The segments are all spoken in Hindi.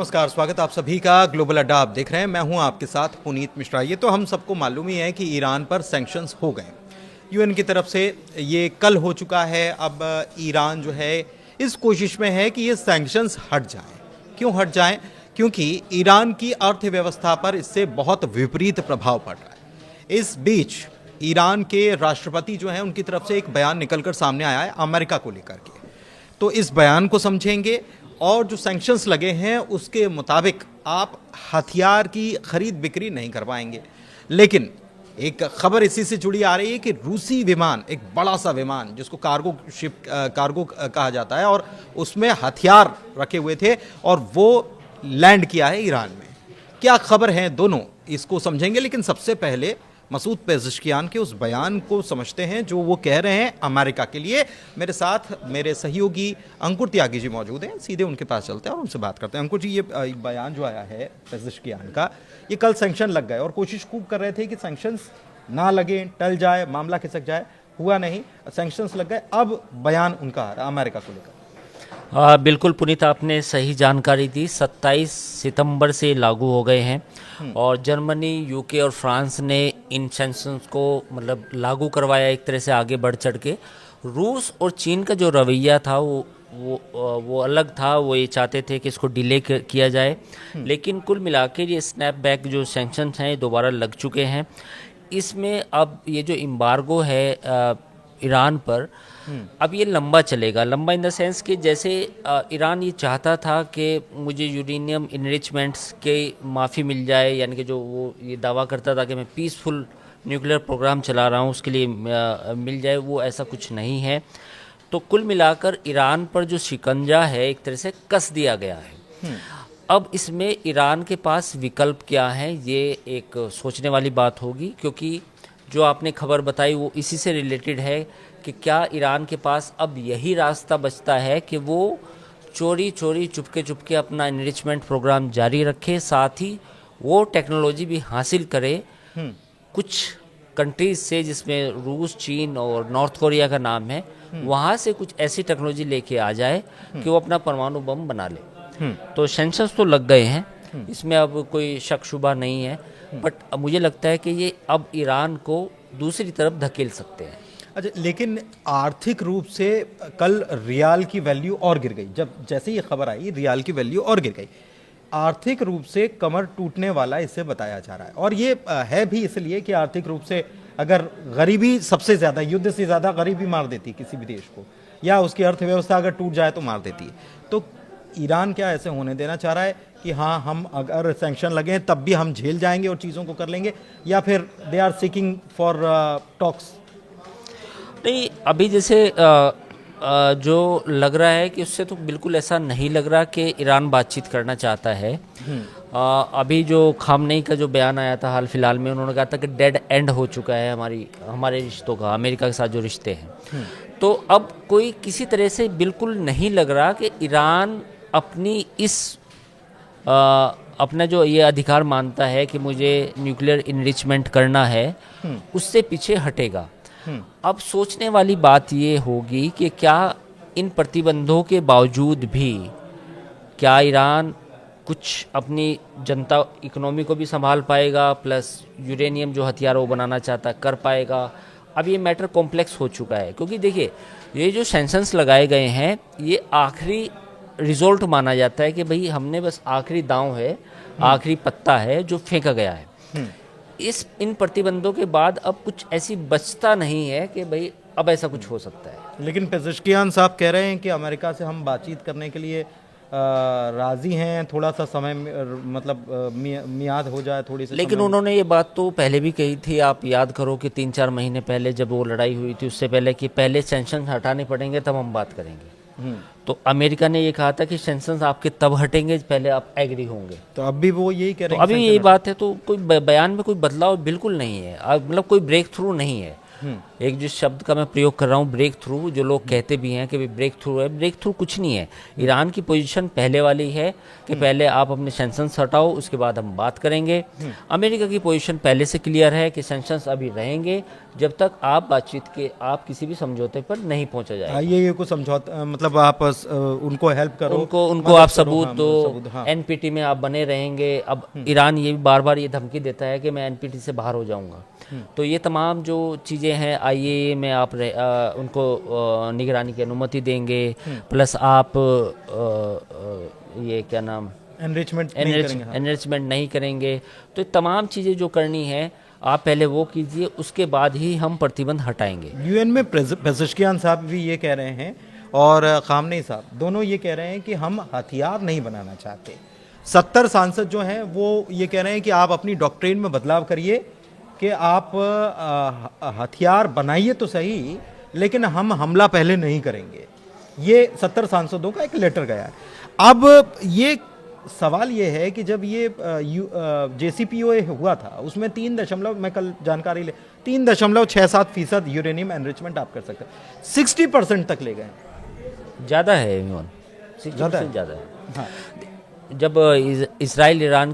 नमस्कार, स्वागत आप सभी का ग्लोबल अड्डा आप देख रहे हैं। मैं हूं आपके साथ पुनीत मिश्रा। ये तो हम सबको मालूम ही है कि ईरान पर सैंक्शंस हो गए, यूएन की तरफ से ये कल हो चुका है। अब ईरान जो है इस कोशिश में है कि ये सैंक्शंस हट जाएं। क्यों हट जाएं? क्योंकि ईरान की अर्थव्यवस्था पर इससे बहुत विपरीत प्रभाव पड़ रहा है। इस बीच ईरान के राष्ट्रपति जो हैं उनकी तरफ से एक बयान निकलकर सामने आया है अमेरिका को लेकर के। तो इस बयान को समझेंगे और जो सैंक्शंस लगे हैं उसके मुताबिक आप हथियार की खरीद बिक्री नहीं कर पाएंगे। लेकिन एक खबर इसी से जुड़ी आ रही है कि रूसी विमान, एक बड़ा सा विमान जिसको कार्गो कहा जाता है, और उसमें हथियार रखे हुए थे और वो लैंड किया है ईरान में। क्या खबर है दोनों, इसको समझेंगे। लेकिन सबसे पहले मसूद पेज़ेश्कियान के उस बयान को समझते हैं जो वो कह रहे हैं अमेरिका के लिए। मेरे साथ मेरे सहयोगी अंकुर त्यागी जी मौजूद हैं, सीधे उनके पास चलते हैं और उनसे बात करते हैं। अंकुर जी, ये बयान जो आया है पेज़ेश्कियान का, ये कल सैंक्शन लग गए और कोशिश खूब कर रहे थे कि सैंक्शंस ना लगे, टल जाए, मामला खिसक जाए। हुआ नहीं, सैंक्शंस लग गए। अब बयान उनका आ रहा है अमेरिका को लेकर। बिल्कुल पुनीत, आपने सही जानकारी दी। 27 सितंबर से लागू हो गए हैं और जर्मनी, यूके और फ्रांस ने इन सैंक्शंस को लागू करवाया एक तरह से आगे बढ़ चढ़ के। रूस और चीन का जो रवैया था वो अलग था। वो ये चाहते थे कि इसको डिले किया जाए, लेकिन कुल मिलाकर ये स्नैपबैक जो सैंक्शंस हैं दोबारा लग चुके हैं। इसमें अब ये जो एम्बार्गो है ईरान पर, अब ये लंबा चलेगा। लंबा इन द सेंस कि जैसे ईरान ये चाहता था कि मुझे यूरेनियम इनरिचमेंट्स के माफ़ी मिल जाए, यानी कि जो वो ये दावा करता था कि मैं पीसफुल न्यूक्लियर प्रोग्राम चला रहा हूँ उसके लिए मिल जाए, वो ऐसा कुछ नहीं है। तो कुल मिलाकर ईरान पर जो शिकंजा है एक तरह से कस दिया गया है। अब इसमें ईरान के पास विकल्प क्या है, ये एक सोचने वाली बात होगी, क्योंकि जो आपने खबर बताई वो इसी से रिलेटेड है कि क्या ईरान के पास अब यही रास्ता बचता है कि वो चोरी चोरी चुपके चुपके अपना एनरिचमेंट प्रोग्राम जारी रखे, साथ ही वो टेक्नोलॉजी भी हासिल करे कुछ कंट्रीज से, जिसमें रूस, चीन और नॉर्थ कोरिया का नाम है, वहाँ से कुछ ऐसी टेक्नोलॉजी लेके आ जाए कि वो अपना परमाणु बम बना ले। तो सैंक्शंस तो लग गए हैं, इसमें अब कोई शक शुबा नहीं है, बट मुझे लगता है कि ये अब ईरान को दूसरी तरफ धकेल सकते हैं। अच्छा, लेकिन आर्थिक रूप से कल रियाल की वैल्यू और गिर गई। जब जैसे ये खबर आई, रियाल की वैल्यू और गिर गई। आर्थिक रूप से कमर टूटने वाला इसे बताया जा रहा है, और ये है भी इसलिए कि आर्थिक रूप से अगर गरीबी सबसे ज़्यादा, युद्ध से ज़्यादा गरीबी मार देती किसी भी देश को, या उसकी अर्थव्यवस्था अगर टूट जाए तो मार देती है। तो ईरान क्या ऐसे होने देना चाह रहा है कि हाँ, हम अगर सैंक्शन लगे तब भी हम झेल जाएंगे और चीज़ों को कर लेंगे, या फिर they are seeking for talks? नहीं, अभी जैसे जो लग रहा है कि उससे तो बिल्कुल ऐसा नहीं लग रहा कि ईरान बातचीत करना चाहता है। अभी जो खामनेई का जो बयान आया था हाल फिलहाल में, उन्होंने कहा था कि डेड एंड हो चुका है हमारे रिश्तों का, अमेरिका के साथ जो रिश्ते हैं। तो अब कोई किसी तरह से बिल्कुल नहीं लग रहा कि ईरान अपनी अपना जो ये अधिकार मानता है कि मुझे न्यूक्लियर इनरिचमेंट करना है, उससे पीछे हटेगा। अब सोचने वाली बात ये होगी कि क्या इन प्रतिबंधों के बावजूद भी क्या ईरान कुछ अपनी जनता, इकोनॉमी को भी संभाल पाएगा, प्लस यूरेनियम जो हथियार वो बनाना चाहता कर पाएगा। अब ये मैटर कॉम्प्लेक्स हो चुका है, क्योंकि देखिए ये जो सैंक्शंस लगाए गए हैं ये आखिरी रिजोल्ट माना जाता है कि भाई हमने बस आखिरी दांव है, आखिरी पत्ता है जो फेंका गया है। इन प्रतिबंधों के बाद अब कुछ ऐसी बचता नहीं है कि भाई अब ऐसा कुछ हो सकता है। लेकिन पेज़ेश्कियान साहब कह रहे हैं कि अमेरिका से हम बातचीत करने के लिए राजी हैं, थोड़ा सा समय मियाद हो जाए थोड़ी सी। लेकिन उन्होंने ये बात तो पहले भी कही थी, आप याद करो कि 3-4 महीने पहले जब वो लड़ाई हुई थी, उससे पहले कि पहले सैंक्शंस हटाने पड़ेंगे तब हम बात करेंगे। तो अमेरिका ने ये कहा था कि सैंक्शंस आपके तब हटेंगे पहले आप एग्री होंगे। तो अब भी वो यही कह रहे हैं। तो अभी यही बात है, तो कोई बयान में कोई बदलाव बिल्कुल नहीं है, कोई ब्रेक थ्रू नहीं है। एक जिस शब्द का मैं प्रयोग कर रहा हूँ ब्रेक थ्रू, जो लोग कहते भी हैं कि ब्रेक थ्रू है, ब्रेक थ्रू कुछ नहीं है। ईरान की पोजीशन पहले वाली है कि पहले आप अपने सैंक्शंस हटाओ, उसके बाद हम बात करेंगे। अमेरिका की पोजीशन पहले से क्लियर है कि सैंक्शंस अभी रहेंगे जब तक आप किसी भी समझौते पर नहीं पहुंचा जाएगा। ये कुछ समझौता मतलब आप उनको हेल्प करो, उनको आप सबूत हाँ, दो, हाँ। एनपीटी में आप बने रहेंगे। अब ईरान ये भी बार बार ये धमकी देता है कि मैं एनपीटी से बाहर हो जाऊंगा। तो ये तमाम जो चीज़ें हैं, आईएए में आप उनको निगरानी की अनुमति देंगे, प्लस आप ये क्या नाम एनरिचमेंट नहीं करेंगे। तो तमाम चीज़ें जो करनी है आप पहले वो कीजिए, उसके बाद ही हम प्रतिबंध हटाएंगे। यूएन में पेज़ेश्कियान साहब भी ये कह रहे हैं और खामनेई साहब दोनों ये कह रहे हैं कि हम हथियार नहीं बनाना चाहते। 70 सांसद जो हैं वो ये कह रहे हैं कि आप अपनी डॉक्ट्रिन में बदलाव करिए कि आप हथियार बनाइए तो सही, लेकिन हम हमला पहले नहीं करेंगे। ये 70 सांसदों का एक लेटर गया है। अब ये सवाल ये है कि जब ये JCPOA हुआ था उसमें 3 मैं कल जानकारी 3.67% यूरेनियम एनरिचमेंट आप कर सकते हैं, 60% तक ले गए। ज़्यादा है, 60% ज़्यादा है। हाँ। जब इसराइल ईरान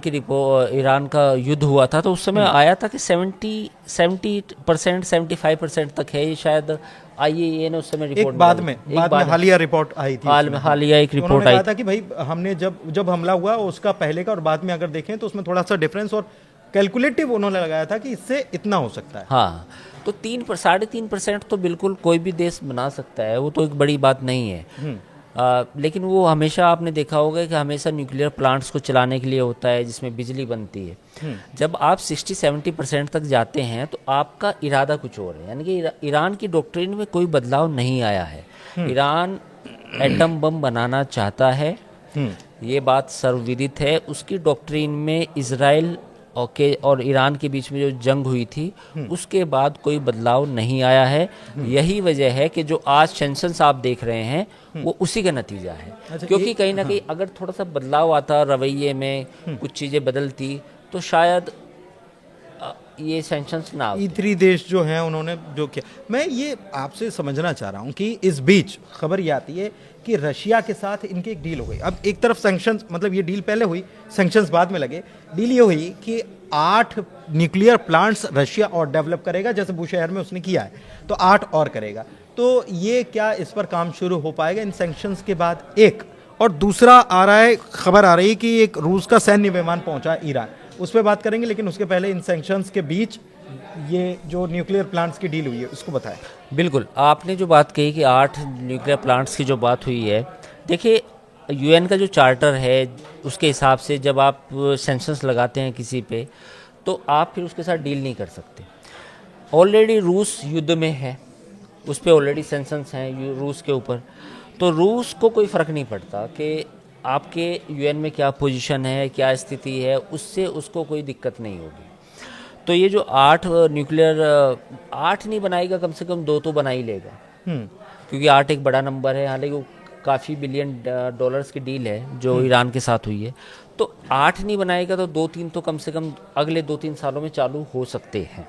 का युद्ध हुआ था तो उस समय आया था कि 70% 75% तक है। ये शायद आईएए ने उस समय रिपोर्ट बाद में हालिया रिपोर्ट आई थी, हालिया एक रिपोर्ट आई था कि भाई हमने जब हमला हुआ उसका पहले का और बाद में अगर देखें तो उसमें थोड़ा सा डिफरेंस और कैलकुलेटिव उन्होंने लगाया था कि इससे इतना हो सकता है। हाँ, तो 3.5% तो बिल्कुल कोई भी देश बना सकता है, वो तो एक बड़ी बात नहीं है। लेकिन वो हमेशा आपने देखा होगा कि हमेशा न्यूक्लियर प्लांट्स को चलाने के लिए होता है जिसमें बिजली बनती है। जब आप 60-70% तक जाते हैं तो आपका इरादा कुछ और है, यानी कि ईरान की डॉक्ट्रिन में कोई बदलाव नहीं आया है। ईरान एटम बम बनाना चाहता है, ये बात सर्वविदित है। उसकी डॉक्ट्रिन में इजराइल और ईरान के बीच में जो जंग हुई थी उसके बाद कोई बदलाव नहीं आया है। यही वजह है कि जो आज सैंक्शंस आप देख रहे हैं वो उसी का नतीजा है। अच्छा, क्योंकि कहीं ना कहीं अगर थोड़ा सा बदलाव आता रवैये में, कुछ चीज़ें बदलती तो शायद ये सैंक्शंस ना आते। E3 देश जो हैं उन्होंने जो किया, मैं ये आपसे समझना चाह रहा हूँ कि इस बीच खबर ये आती है कि रशिया के साथ इनकी एक डील हो गई। अब एक तरफ सैंक्शंस, मतलब ये डील पहले हुई, सैंक्शंस बाद में लगे। डील ये हुई कि 8 न्यूक्लियर प्लांट्स रशिया और डेवलप करेगा, जैसे बुशहर में उसने किया है, तो 8 और करेगा। तो ये क्या इस पर काम शुरू हो पाएगा इन सैंक्शंस के बाद? एक और दूसरा आ रहा है, खबर आ रही है कि एक रूस का सैन्य विमान पहुंचा ईरान, उस पर बात करेंगे, लेकिन उसके पहले इन सैंक्शंस के बीच ये जो न्यूक्लियर प्लांट्स की डील हुई है उसको बताएं। बिल्कुल, आपने जो बात कही कि 8 न्यूक्लियर प्लांट्स की जो बात हुई है, देखिए यूएन का जो चार्टर है उसके हिसाब से जब आप सैंक्शंस लगाते हैं किसी पे तो आप फिर उसके साथ डील नहीं कर सकते। ऑलरेडी रूस युद्ध में है, उस पर ऑलरेडी सैंक्शंस हैं रूस के ऊपर, तो रूस को कोई फ़र्क नहीं पड़ता कि आपके यूएन में क्या पोजीशन है, क्या स्थिति है, उससे उसको कोई दिक्कत नहीं होगी। तो ये जो 8 न्यूक्लियर 8 नहीं बनाएगा, कम से कम 2 तो बना ही लेगा, क्योंकि 8 एक बड़ा नंबर है। हालांकि वो काफ़ी $बिलियन की डील है जो ईरान के साथ हुई है, तो 8 नहीं बनाएगा तो 2-3 तो कम से कम अगले 2-3 सालों में चालू हो सकते हैं।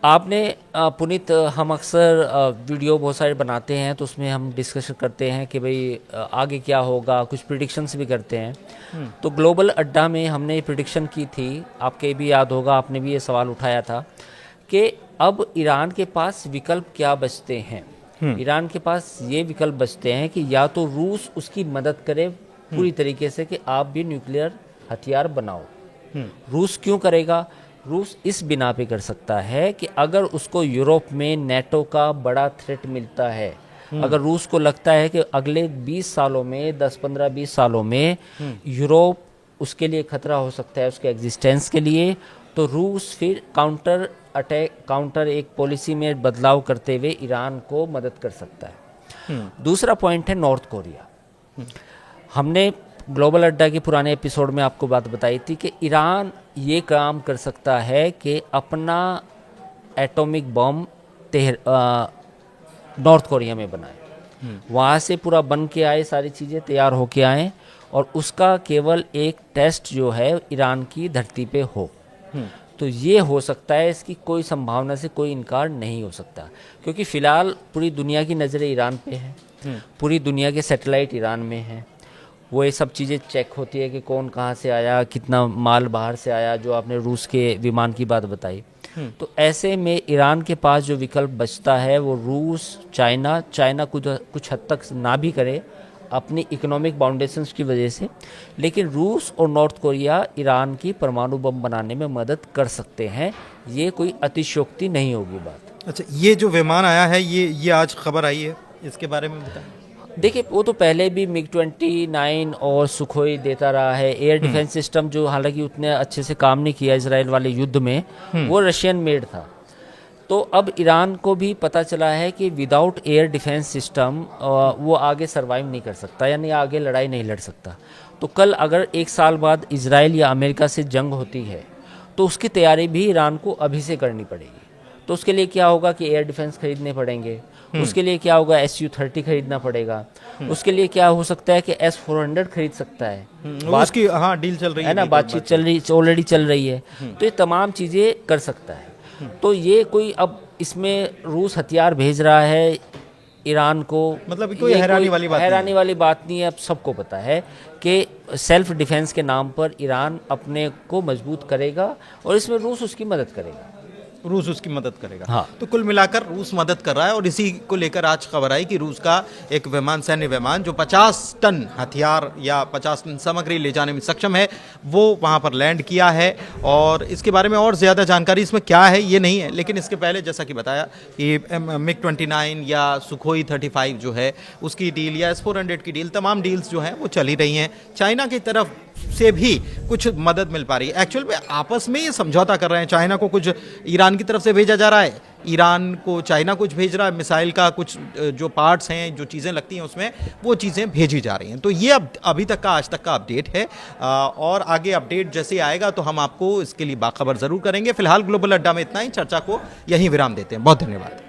आपने पुनीत, हम अक्सर वीडियो बहुत सारे बनाते हैं तो उसमें हम डिस्कशन करते हैं कि भाई आगे क्या होगा, कुछ प्रिडिक्शंस भी करते हैं। तो ग्लोबल अड्डा में हमने प्रिडिक्शन की थी, आपके भी याद होगा, आपने भी ये सवाल उठाया था कि अब ईरान के पास विकल्प क्या बचते हैं। ईरान के पास ये विकल्प बचते हैं कि या तो रूस उसकी मदद करे पूरी तरीके से कि आप भी न्यूक्लियर हथियार बनाओ। रूस क्यों करेगा? रूस इस बिना पे कर सकता है कि अगर उसको यूरोप में नेटो का बड़ा थ्रेट मिलता है, अगर रूस को लगता है कि अगले 20 सालों में 10-15-20 सालों में यूरोप उसके लिए खतरा हो सकता है उसके एग्जिस्टेंस के लिए, तो रूस फिर काउंटर एक पॉलिसी में बदलाव करते हुए ईरान को मदद कर सकता है। दूसरा पॉइंट है नॉर्थ कोरिया। हमने ग्लोबल अड्डा के पुराने एपिसोड में आपको बात बताई थी कि ईरान ये काम कर सकता है कि अपना एटॉमिक बम नॉर्थ कोरिया में बनाए, वहाँ से पूरा बन के आए, सारी चीज़ें तैयार होके आए और उसका केवल एक टेस्ट जो है ईरान की धरती पे हो। तो ये हो सकता है, इसकी कोई संभावना से कोई इनकार नहीं हो सकता, क्योंकि फ़िलहाल पूरी दुनिया की नज़रें ईरान पे है, पूरी दुनिया के सैटेलाइट ईरान में हैं, वो ये सब चीज़ें चेक होती है कि कौन कहाँ से आया, कितना माल बाहर से आया, जो आपने रूस के विमान की बात बताई। तो ऐसे में ईरान के पास जो विकल्प बचता है वो रूस, चाइना कुछ हद तक ना भी करे अपनी इकोनॉमिक बाउंडेशंस की वजह से, लेकिन रूस और नॉर्थ कोरिया ईरान की परमाणु बम बनाने में मदद कर सकते हैं। ये कोई अतिशयोक्ति नहीं होगी बात। अच्छा, ये जो विमान आया है ये आज खबर आई है, इसके बारे में बताएं। देखिए, वो तो पहले भी MiG-29 और सुखोई देता रहा है। एयर डिफेंस सिस्टम जो हालांकि उतने अच्छे से काम नहीं किया इसराइल वाले युद्ध में, वो रशियन मेड था। तो अब ईरान को भी पता चला है कि विदाउट एयर डिफेंस सिस्टम वो आगे सरवाइव नहीं कर सकता, यानी आगे लड़ाई नहीं लड़ सकता। तो कल अगर 1 साल बाद इजराइल या अमेरिका से जंग होती है तो उसकी तैयारी भी ईरान को अभी से करनी पड़ेगी। तो उसके लिए क्या होगा कि एयर डिफेंस खरीदने पड़ेंगे, उसके लिए क्या होगा, Su-30 खरीदना पड़ेगा, उसके लिए क्या हो सकता है कि S-400 खरीद सकता है। उसकी डील चल रही है ना, बातचीत चल रही, ऑलरेडी चल रही है। तो ये तमाम चीज़ें कर सकता है। तो ये कोई, अब इसमें रूस हथियार भेज रहा है ईरान को, मतलब कोई हैरानी वाली बात नहीं है। अब सबको पता है कि सेल्फ डिफेंस के नाम पर ईरान अपने को मजबूत करेगा और इसमें रूस उसकी मदद करेगा। हाँ। तो कुल मिलाकर रूस मदद कर रहा है, और इसी को लेकर आज खबर आई कि रूस का एक विमान, सैन्य विमान जो 50 टन हथियार या 50 टन सामग्री ले जाने में सक्षम है, वो वहां पर लैंड किया है। और इसके बारे में और ज़्यादा जानकारी इसमें क्या है ये नहीं है, लेकिन इसके पहले जैसा कि बताया कि MiG-29 या सुखोई 35 जो है उसकी डील, या S-400 की डील, तमाम डील्स जो हैं वो चल ही रही हैं। चाइना की तरफ से भी कुछ मदद मिल पा रही है। एक्चुअल में आपस में ये समझौता कर रहे हैं, चाइना को कुछ ईरान की तरफ से भेजा जा रहा है, ईरान को चाइना कुछ भेज रहा है, मिसाइल का कुछ जो पार्ट्स हैं, जो चीज़ें लगती हैं उसमें, वो चीज़ें भेजी जा रही हैं। तो ये अब अभी तक का, आज तक का अपडेट है, और आगे अपडेट जैसे आएगा तो हम आपको इसके लिए बाखबर ज़रूर करेंगे। फिलहाल ग्लोबल अड्डा में इतना ही, चर्चा को यहीं विराम देते हैं। बहुत धन्यवाद।